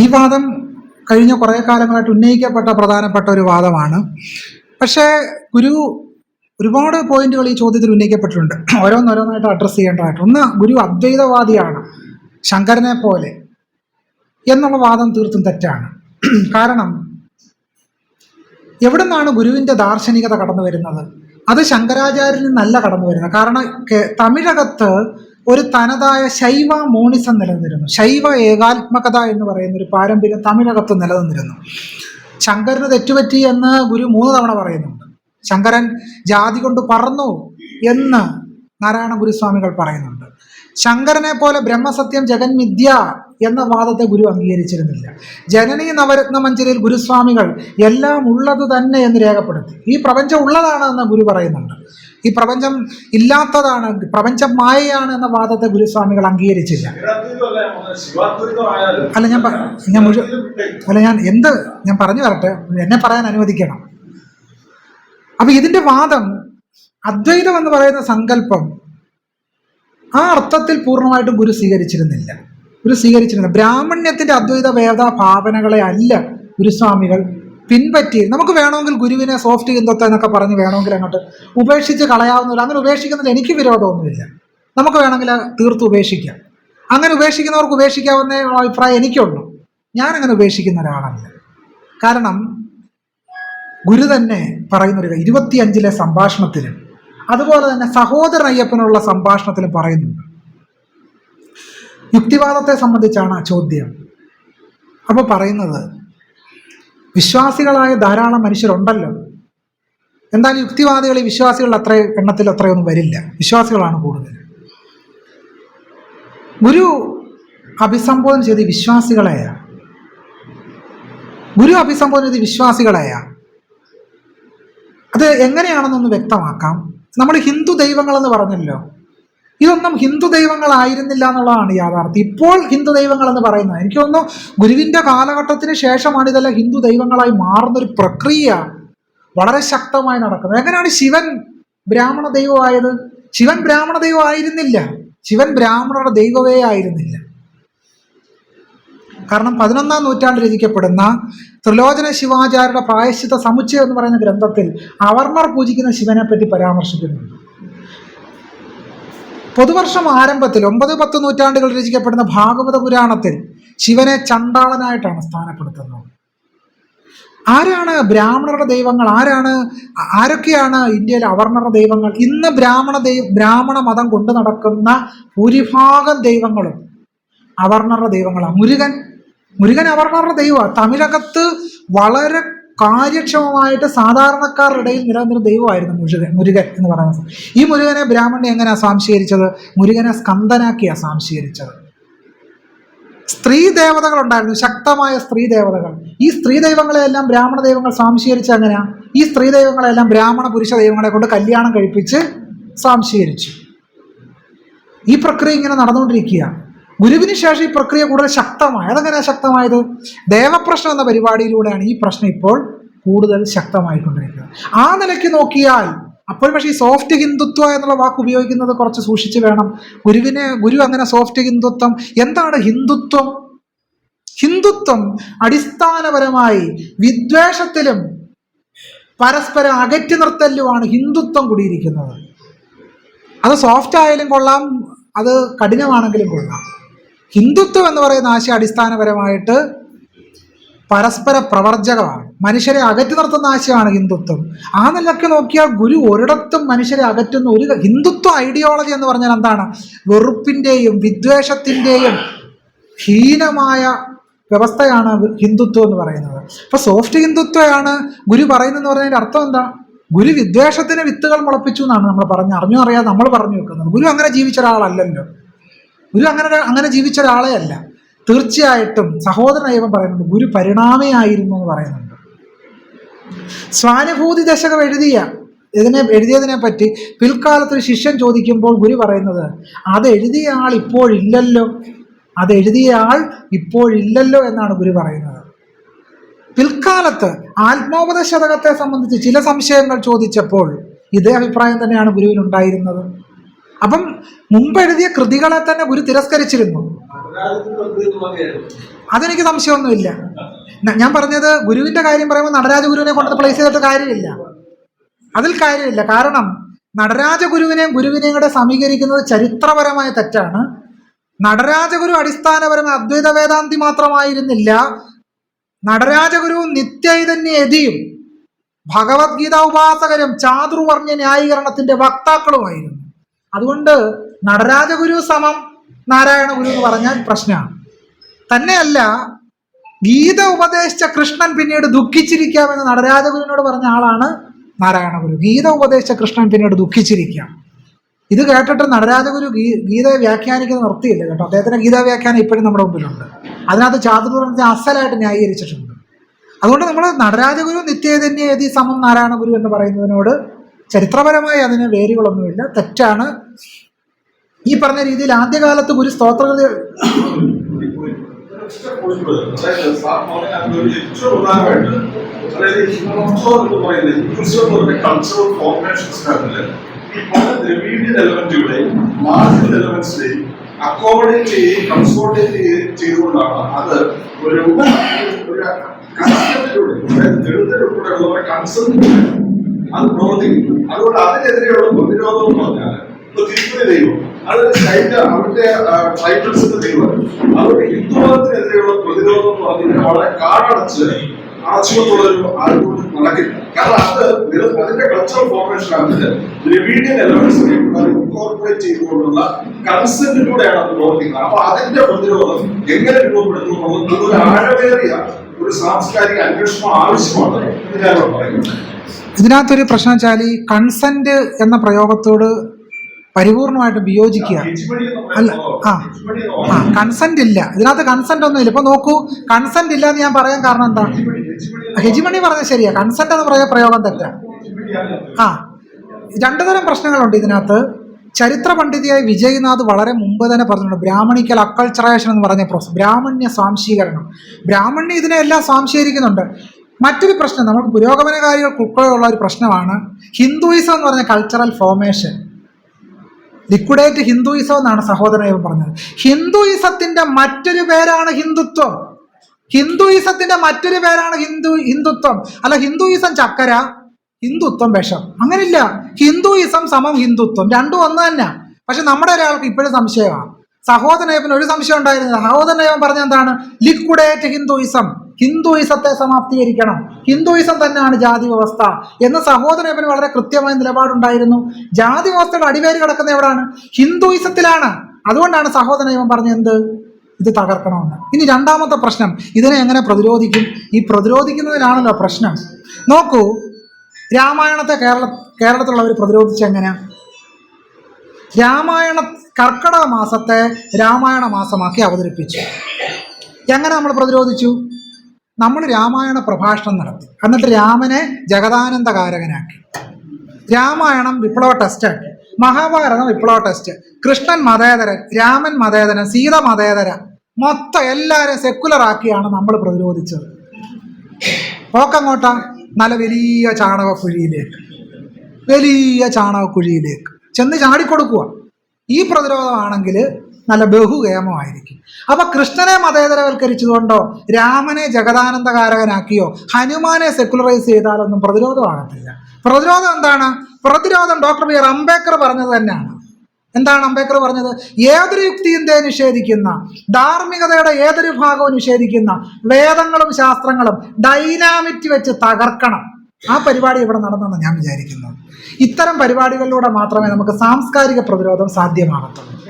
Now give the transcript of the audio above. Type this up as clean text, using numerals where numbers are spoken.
ഈ വാദം കഴിഞ്ഞ കുറേ കാലങ്ങളായിട്ട് ഉന്നയിക്കപ്പെട്ട പ്രധാനപ്പെട്ട ഒരു വാദമാണ്. പക്ഷേ ഗുരു ഒരുപാട് പോയിന്റുകൾ ഈ ചോദ്യത്തിൽ ഉന്നയിക്കപ്പെട്ടിട്ടുണ്ട്. ഓരോന്നോരോന്നായിട്ട് അഡ്രസ്സ് ചെയ്യേണ്ടതായിട്ട്. ഒന്ന്, ഗുരു അദ്വൈതവാദിയാണ് ശങ്കരനെ പോലെ എന്നുള്ള വാദം തീർത്തും തെറ്റാണ്. കാരണം എവിടെ നിന്നാണ് ഗുരുവിൻ്റെ ദാർശനികത കടന്നു വരുന്നത്? അത് ശങ്കരാചാര്യനിൽ നിന്നല്ല കടന്നു വരുന്നത്. കാരണം തമിഴകത്ത് ഒരു തനതായ ശൈവ മോണിസം നിലനിന്നിരുന്നു. ശൈവ ഏകാത്മകത എന്ന് പറയുന്ന ഒരു പാരമ്പര്യം തമിഴകത്ത് നിലനിന്നിരുന്നു. ശങ്കരന് തെറ്റുപറ്റി എന്ന് ഗുരു 3 തവണ പറയുന്നുണ്ട്. ശങ്കരൻ ജാതി കൊണ്ട് പറന്നു എന്ന് നാരായണ ഗുരുസ്വാമികൾ പറയുന്നുണ്ട്. ശങ്കരനെ പോലെ ബ്രഹ്മസത്യം ജഗന്മിഥ്യ എന്ന വാദത്തെ ഗുരു അംഗീകരിച്ചിരുന്നില്ല. ജനനി നവരത്ന മഞ്ജരിയിൽ ഗുരുസ്വാമികൾ എല്ലാം ഉള്ളത് തന്നെ എന്ന് രേഖപ്പെടുത്തി. ഈ പ്രപഞ്ചം ഉള്ളതാണ് എന്ന് ഗുരു പറയുന്നുണ്ട്. ഈ പ്രപഞ്ചം ഇല്ലാത്തതാണ്, പ്രപഞ്ചം മായയാണ് എന്ന വാദത്തെ ഗുരുസ്വാമികൾ അംഗീകരിച്ചില്ല. ഞാൻ പറഞ്ഞു വരട്ടെ, എന്നെ പറയാൻ അനുവദിക്കണം. അപ്പൊ ഇതിന്റെ വാദം അദ്വൈതം എന്ന് പറയുന്ന സങ്കല്പം ആ അർത്ഥത്തിൽ പൂർണ്ണമായിട്ടും ഗുരു സ്വീകരിച്ചിരുന്നില്ല. ബ്രാഹ്മണ്യത്തിന്റെ അദ്വൈത വേദ ഭാവനകളെ അല്ല ഗുരുസ്വാമികൾ പിൻപറ്റി. നമുക്ക് വേണമെങ്കിൽ ഗുരുവിനെ സോഫ്റ്റ് ഹിന്ദുത്വം എന്നൊക്കെ പറഞ്ഞ് വേണമെങ്കിൽ അങ്ങോട്ട് ഉപേക്ഷിച്ച് കളയാവുന്നവർ. അങ്ങനെ ഉപേക്ഷിക്കുന്നതിൽ എനിക്ക് വിരോധമൊന്നുമില്ല. നമുക്ക് വേണമെങ്കിൽ തീർത്ത് ഉപേക്ഷിക്കാം. അങ്ങനെ ഉപേക്ഷിക്കുന്നവർക്ക് ഉപേക്ഷിക്കാവുന്ന അഭിപ്രായം എനിക്കുള്ളൂ. ഞാനങ്ങനെ ഉപേക്ഷിക്കുന്ന ഒരാളല്ല. കാരണം ഗുരു തന്നെ പറയുന്നൊരു 25 സംഭാഷണത്തിലും അതുപോലെ തന്നെ സഹോദരൻ അയ്യപ്പനുള്ള സംഭാഷണത്തിലും പറയുന്നുണ്ട്. യുക്തിവാദത്തെ സംബന്ധിച്ചാണ് ആ ചോദ്യം. അപ്പോൾ പറയുന്നത്, വിശ്വാസികളായ ധാരാളം മനുഷ്യരുണ്ടല്ലോ, എന്തായാലും യുക്തിവാദികൾ ഈ വിശ്വാസികളുടെ എണ്ണത്തിലൊന്നും വരില്ല. വിശ്വാസികളാണ് കൂടുതൽ. ഗുരു അഭിസംബോധന ചെയ്ത് വിശ്വാസികളെയാ. അത് എങ്ങനെയാണെന്നൊന്ന് വ്യക്തമാക്കാം. നമ്മൾ ഹിന്ദു ദൈവങ്ങളെന്ന് പറഞ്ഞല്ലോ, ഇതൊന്നും ഹിന്ദു ദൈവങ്ങളായിരുന്നില്ല എന്നുള്ളതാണ് യാഥാർത്ഥ്യം. ഇപ്പോൾ ഹിന്ദു ദൈവങ്ങൾ എന്ന് പറയുന്നത്, എനിക്ക് തോന്നുന്നു ഗുരുവിൻ്റെ കാലഘട്ടത്തിന് ശേഷമാണ് ഇതെല്ലാം ഹിന്ദു ദൈവങ്ങളായി മാറുന്നൊരു പ്രക്രിയ വളരെ ശക്തമായി നടക്കുന്നത്. എങ്ങനെയാണ് ശിവൻ ബ്രാഹ്മണ ദൈവമായത്? ശിവൻ ബ്രാഹ്മണ ദൈവം ആയിരുന്നില്ല. ശിവൻ ബ്രാഹ്മണരുടെ ദൈവമേ ആയിരുന്നില്ല. കാരണം 11-ാം നൂറ്റാണ്ടിൽ രചിക്കപ്പെടുന്ന ത്രിലോചന ശിവാചാര്യരുടെ പ്രായശ്ചിത്ത സമുച്ചയം എന്ന് പറയുന്ന ഗ്രന്ഥത്തിൽ അവർണർ പൂജിക്കുന്ന ശിവനെ പറ്റി പരാമർശിക്കുന്നുണ്ട്. പൊതുവർഷം ആരംഭത്തിൽ 9-10 നൂറ്റാണ്ടുകളിൽ രചിക്കപ്പെടുന്ന ഭാഗവത പുരാണത്തിൽ ശിവനെ ചണ്ടാളനായിട്ടാണ് സ്ഥാനപ്പെടുത്തുന്നത്. ആരാണ് ബ്രാഹ്മണരുടെ ദൈവങ്ങൾ? ആരൊക്കെയാണ് ഇന്ത്യയിലെ അവർണരുടെ ദൈവങ്ങൾ? ഇന്ന് ബ്രാഹ്മണ മതം കൊണ്ടു നടക്കുന്ന ഭൂരിഭാഗം ദൈവങ്ങളും അവർണരുടെ ദൈവങ്ങളാണ്. മുരുകൻ അവർണരുടെ ദൈവമാണ്. തമിഴകത്ത് വളരെ കാര്യക്ഷമമായിട്ട് സാധാരണക്കാരുടെ ഇടയിൽ നിലനിന്നൊരു ദൈവമായിരുന്നു മുരുകൻ എന്ന് പറയുന്നത്. ഈ മുരുകനെ ബ്രാഹ്മണ്യം എങ്ങനെയാ സ്വാംശീകരിച്ചത്? മുരുകനെ സ്കന്ദനാക്കിയാ സ്വാംശീകരിച്ചത്. സ്ത്രീ ദേവതകൾ ഉണ്ടായിരുന്നു, ശക്തമായ സ്ത്രീ ദേവതകൾ. ഈ സ്ത്രീ ദൈവങ്ങളെല്ലാം ബ്രാഹ്മണ ദൈവങ്ങൾ സ്വാംശീകരിച്ച് എങ്ങനെയാ? ഈ സ്ത്രീ ദൈവങ്ങളെല്ലാം ബ്രാഹ്മണ പുരുഷ ദൈവങ്ങളെ കൊണ്ട് കല്യാണം കഴിപ്പിച്ച് സ്വാംശീകരിച്ചു. ഈ പ്രക്രിയ ഇങ്ങനെ നടന്നുകൊണ്ടിരിക്കുക. ഗുരുവിന് ശേഷം ഈ പ്രക്രിയ കൂടുതൽ ശക്തമായി. അതെങ്ങനെയാണ് ശക്തമായത്? ദേവപ്രശ്നം എന്ന പരിപാടിയിലൂടെയാണ് ഈ പ്രശ്നം ഇപ്പോൾ കൂടുതൽ ശക്തമായിക്കൊണ്ടിരിക്കുന്നത്. ആ നിലയ്ക്ക് നോക്കിയാൽ അപ്പോൾ പക്ഷേ ഈ സോഫ്റ്റ് ഹിന്ദുത്വം എന്നുള്ള വാക്ക് ഉപയോഗിക്കുന്നത് കുറച്ച് സൂക്ഷിച്ച് വേണം. ഗുരു അങ്ങനെ സോഫ്റ്റ് ഹിന്ദുത്വം. എന്താണ് ഹിന്ദുത്വം? ഹിന്ദുത്വം അടിസ്ഥാനപരമായി വിദ്വേഷത്തിലും പരസ്പരം അകറ്റി നിർത്തലുമാണ് ഹിന്ദുത്വം കൂടിയിരിക്കുന്നത്. അത് സോഫ്റ്റ് ആയാലും കൊള്ളാം, അത് കഠിനമാണെങ്കിലും കൊള്ളാം. ഹിന്ദുത്വം എന്ന് പറയുന്ന ആശയം അടിസ്ഥാനപരമായിട്ട് പരസ്പര പ്രവർജകമാണ്. മനുഷ്യരെ അകറ്റി നിർത്തുന്ന ആശയമാണ് ഹിന്ദുത്വം. ആ നിലയ്ക്ക് നോക്കിയാൽ ഗുരു ഒരിടത്തും മനുഷ്യരെ അകറ്റുന്ന ഒരു ഹിന്ദുത്വ ഐഡിയോളജി എന്ന് പറഞ്ഞാൽ എന്താണ്? വെറുപ്പിൻ്റെയും വിദ്വേഷത്തിൻ്റെയും ഹീനമായ വ്യവസ്ഥയാണ് ഹിന്ദുത്വം എന്ന് പറയുന്നത്. അപ്പൊ സോഫ്റ്റ് ഹിന്ദുത്വമാണ് ഗുരു പറയുന്നതെന്ന് പറഞ്ഞതിൻ്റെ അർത്ഥം എന്താ? ഗുരു വിദ്വേഷത്തിന് വിത്തുകൾ മുളപ്പിച്ചു എന്നാണ് നമ്മൾ അറിഞ്ഞോ അറിയാതെ നമ്മൾ പറഞ്ഞു വെക്കുന്നത്. ഗുരു അങ്ങനെ ജീവിച്ച ഒരാളല്ലല്ലോ. ഗുരു അങ്ങനെ ജീവിച്ച ഒരാളെ അല്ല. തീർച്ചയായിട്ടും സഹോദരൻ അയ്യപ്പൻ പറയുന്നുണ്ട് ഗുരു പരിണാമിയായിരുന്നു എന്ന് പറയുന്നുണ്ട്. സ്വാനുഭൂതി ദശകം എഴുതിയതിനെ പറ്റി പിൽക്കാലത്ത് ഒരു ശിഷ്യൻ ചോദിക്കുമ്പോൾ ഗുരു പറയുന്നത്, അത് എഴുതിയ ആൾ ഇപ്പോഴില്ലല്ലോ എന്നാണ് ഗുരു പറയുന്നത്. പിൽക്കാലത്ത് ആത്മോപദേശ ശതകത്തെ സംബന്ധിച്ച് ചില സംശയങ്ങൾ ചോദിച്ചപ്പോൾ ഇതേ അഭിപ്രായം തന്നെയാണ് ഗുരുവിനുണ്ടായിരുന്നത്. അപ്പം മുമ്പ് എഴുതിയ കൃതികളെ തന്നെ ഗുരു തിരസ്കരിച്ചിരുന്നു. അതെനിക്ക് സംശയമൊന്നുമില്ല. ഞാൻ പറഞ്ഞത് ഗുരുവിന്റെ കാര്യം പറയുമ്പോൾ നടരാജ ഗുരുവിനെ കൊണ്ട് പ്ലേസ് ചെയ്തിട്ട് കാര്യമില്ല, അതിൽ കാര്യമില്ല. കാരണം നടരാജ ഗുരുവിനെയും കൂടെ സമീകരിക്കുന്നത് ചരിത്രപരമായ തെറ്റാണ്. നടരാജഗുരു അടിസ്ഥാനപരമായ അദ്വൈത വേദാന്തി മാത്രമായിരുന്നില്ല, നടരാജഗുരുവും നിത്യചൈതന്യയതിയും ഭഗവത്ഗീത ഉപാസകരും ചാതുർവർണ്ണ ന്യായീകരണത്തിന്റെ വക്താക്കളുമായിരുന്നു. അതുകൊണ്ട് നടരാജഗുരു സമം നാരായണ ഗുരു എന്ന് പറഞ്ഞാൽ പ്രശ്നമാണ്. തന്നെയല്ല, ഗീത ഉപദേശിച്ച കൃഷ്ണൻ പിന്നീട് ദുഃഖിച്ചിരിക്കാമെന്ന് നടരാജഗുരുവിനോട് പറഞ്ഞ ആളാണ് നാരായണ ഗുരു. ഗീത ഉപദേശിച്ച കൃഷ്ണൻ പിന്നീട് ദുഃഖിച്ചിരിക്കാം. ഇത് കേട്ടിട്ട് നടരാജഗുരു ഗീതയെ വ്യാഖ്യാനിക്കുന്നത് നിർത്തിയില്ല കേട്ടോ. അദ്ദേഹത്തിന്റെ ഗീതാ വ്യാഖ്യാനം ഇപ്പോഴും നമ്മുടെ മുമ്പിലുണ്ട്. അതിനകത്ത് ചാതുർവർണ്ണത്തെ അസലായിട്ട് ന്യായീകരിച്ചിട്ടുണ്ട്. അതുകൊണ്ട് നമ്മൾ നടരാജഗുരു നിത്യചൈതന്യയതി സമം നാരായണ ഗുരു എന്ന് പറയുന്നതിനോട് ചരിത്രപരമായി അതിന് വേരുകളൊന്നുമില്ല, തെറ്റാണ്. ഈ പറഞ്ഞ രീതിയിൽ ആദ്യകാലത്ത് ഗുരു സ്തോത്രകൃതി ദ്രവീഡിയൻ എലമെന്റുകളെയും മാർജിനൽ എലമെന്റ്സിനെയും അക്കോമഡേറ്റ് ചെയ്യുകയും കൺസോൾട്ടേറ്റ് ചെയ്തുകൊണ്ടാണ് അത് ഒരു കൺസെപ്റ്റിലൂടെ, അതായത് ദളിതരുൾപ്പെടെയുള്ള കൺസെപ്റ്റിലൂടെ അത് പ്രവർത്തിക്കുന്നു. അതുകൊണ്ട് അതിനെതിരെയുള്ള പ്രതിരോധം എന്ന് പറഞ്ഞാൽ ഇപ്പൊ തിരുപ്പതി ദൈവം അത് അവരുടെ ട്രൈബൽസിന്റെ ദൈവം, അതുകൊണ്ട് ഹിന്ദുമതത്തിനെതിരെയുള്ള പ്രതിരോധം എന്ന് പറഞ്ഞാൽ വളരെ അടച്ചുകൊണ്ടുള്ള ഒരു ആളുകൊണ്ട് നടക്കില്ല. കാരണം അത് അതിന്റെ കൾച്ചറൽ ഫോർമേഷൻ ആണെങ്കിൽ ദ്രവീഡിയൻ എലമെന്റ്സിനെ ഇൻകോർപ്പറേറ്റ് ചെയ്തുകൊണ്ടുള്ള കൺസെപ്റ്റിലൂടെയാണ് അത് പ്രവർത്തിക്കുന്നത്. അപ്പൊ അതിന്റെ പ്രതിരോധം എങ്ങനെ രൂപപ്പെടുന്നു എന്നുള്ളത് ഒരു ആഴമേറിയ ഒരു സാംസ്കാരിക അന്വേഷണം ആവശ്യമാണ് എന്ന് ഞാനോട് പറയുന്നത്. ഇതിനകത്തൊരു പ്രശ്നം വെച്ചാൽ ഈ കൺസെന്റ് എന്ന പ്രയോഗത്തോട് പരിപൂർണമായിട്ട് വിയോജിക്കുക. അല്ല, കൺസെന്റ് ഇല്ല ഇതിനകത്ത്, കൺസെന്റ് ഒന്നും ഇല്ല. ഇപ്പൊ നോക്കൂ, കൺസെന്റ് ഇല്ല എന്ന് ഞാൻ പറയാൻ കാരണം എന്താ? ഹെജിമണി പറഞ്ഞത് ശരിയാ, കൺസെന്റ് എന്ന് പറയുന്ന പ്രയോഗം തെറ്റാ. രണ്ടു തരം പ്രശ്നങ്ങളുണ്ട് ഇതിനകത്ത്. ചരിത്ര പണ്ഡിതയായി വിജയ്നാഥ് വളരെ മുമ്പ് തന്നെ പറഞ്ഞിട്ടുണ്ട്, ബ്രാഹ്മണിക്കൽ അക്കൾച്ചറേഷൻ എന്ന് പറഞ്ഞ പ്രോസസ്, ബ്രാഹ്മണ്യ സ്വാംശീകരണം. ബ്രാഹ്മണ്യം ഇതിനെല്ലാം സ്വാംശീകരിക്കുന്നുണ്ട്. മറ്റൊരു പ്രശ്നം നമുക്ക് പുരോഗമനകാരികൾക്ക് ഉൾപ്പെടെയുള്ള ഒരു പ്രശ്നമാണ് ഹിന്ദുയിസം എന്ന് പറഞ്ഞ കൾച്ചറൽ ഫോർമേഷൻ. ലിക്വിഡേറ്റ് ഹിന്ദുയിസം എന്നാണ് സഹോദരൻ പറഞ്ഞത്. ഹിന്ദുയിസത്തിന്റെ മറ്റൊരു പേരാണ് ഹിന്ദുത്വം. ഹിന്ദുയിസത്തിന്റെ മറ്റൊരു പേരാണ് ഹിന്ദുത്വം. അല്ല, ഹിന്ദുയിസം ചക്കര, ഹിന്ദുത്വം വിഷം. അങ്ങനില്ല. ഹിന്ദുയിസം സമം ഹിന്ദുത്വം, രണ്ടും ഒന്ന് തന്നെ. പക്ഷെ നമ്മുടെ ഒരാൾക്ക് ഇപ്പോഴും സംശയമാണ്. സഹോദരനേപ്പന് ഒരു സംശയം ഉണ്ടായിരുന്നില്ല. സഹോദരനേപ്പൻ പറഞ്ഞ എന്താണ്? ലിക്വിഡേറ്റ് ഹിന്ദുയിസം, ഹിന്ദുയിസത്തെ സമാപ്തീകരിക്കണം, ഹിന്ദുയിസം തന്നെയാണ് ജാതി വ്യവസ്ഥ എന്ന് സഹോദരനേപ്പന് വളരെ കൃത്യമായ നിലപാടുണ്ടായിരുന്നു. ജാതി വ്യവസ്ഥയുടെ അടിവേര് കിടക്കുന്ന എവിടാണ്? ഹിന്ദുയിസത്തിലാണ്. അതുകൊണ്ടാണ് സഹോദരനേപ്പൻ പറഞ്ഞത് എന്ത്? ഇത് തകർക്കണമെന്ന്. ഇനി രണ്ടാമത്തെ പ്രശ്നം, ഇതിനെ എങ്ങനെ പ്രതിരോധിക്കും? ഈ പ്രതിരോധിക്കുന്നതിലാണല്ലോ പ്രശ്നം. നോക്കൂ, രാമായണത്തെ കേരളത്തിലുള്ളവർ പ്രതിരോധിച്ച എങ്ങനെയാ? കർക്കടക മാസത്തെ രാമായണ മാസമാക്കി അവതരിപ്പിച്ചു. എങ്ങനെ നമ്മൾ പ്രതിരോധിച്ചു? നമ്മൾ രാമായണ പ്രഭാഷണം നടത്തി, എന്നിട്ട് രാമനെ ജഗദാനന്ദകാരകനാക്കി. രാമായണം വിപ്ലവ ടെസ്റ്റാക്കി, മഹാഭാരതം വിപ്ലവ ടെസ്റ്റ്, കൃഷ്ണൻ മതേതരൻ, രാമൻ മതേതരൻ, സീത മതേതര, മൊത്തം എല്ലാവരും സെക്കുലർ ആക്കിയാണ് നമ്മൾ പ്രതിരോധിച്ചത്. പോക്കങ്ങോട്ടാ? നല്ല വലിയ ചാണകക്കുഴിയിലേക്ക് ചെന്ന് ചാടിക്കൊടുക്കുക. ഈ പ്രതിരോധമാണെങ്കിൽ നല്ല ബഹുകേമമായിരിക്കും. അപ്പൊ കൃഷ്ണനെ മതേതരവൽക്കരിച്ചതുകൊണ്ടോ രാമനെ ജഗദാനന്ദകാരകനാക്കിയോ ഹനുമാനെ സെക്കുലറൈസ് ചെയ്താലൊന്നും പ്രതിരോധമാകത്തില്ല. പ്രതിരോധം എന്താണ്? പ്രതിരോധം ഡോക്ടർ ബി ആർ അംബേദ്കർ പറഞ്ഞത് തന്നെയാണ്. എന്താണ് അംബേദ്കർ പറഞ്ഞത്? ഏതൊരു യുക്തിയും നിഷേധിക്കുന്ന, ധാർമ്മികതയുടെ ഏതൊരു ഭാഗവും നിഷേധിക്കുന്ന വേദങ്ങളും ശാസ്ത്രങ്ങളും ഡൈനാമിറ്റ് വെച്ച് തകർക്കണം. ആ പരിപാടി ഇവിടെ നടന്നെന്ന് ഞാൻ വിചാരിക്കുന്നു. ഇത്തരം പരിപാടികളിലൂടെ മാത്രമേ നമുക്ക് സാംസ്കാരിക പ്രതിരോധം സാധ്യമാകത്തുള്ളൂ.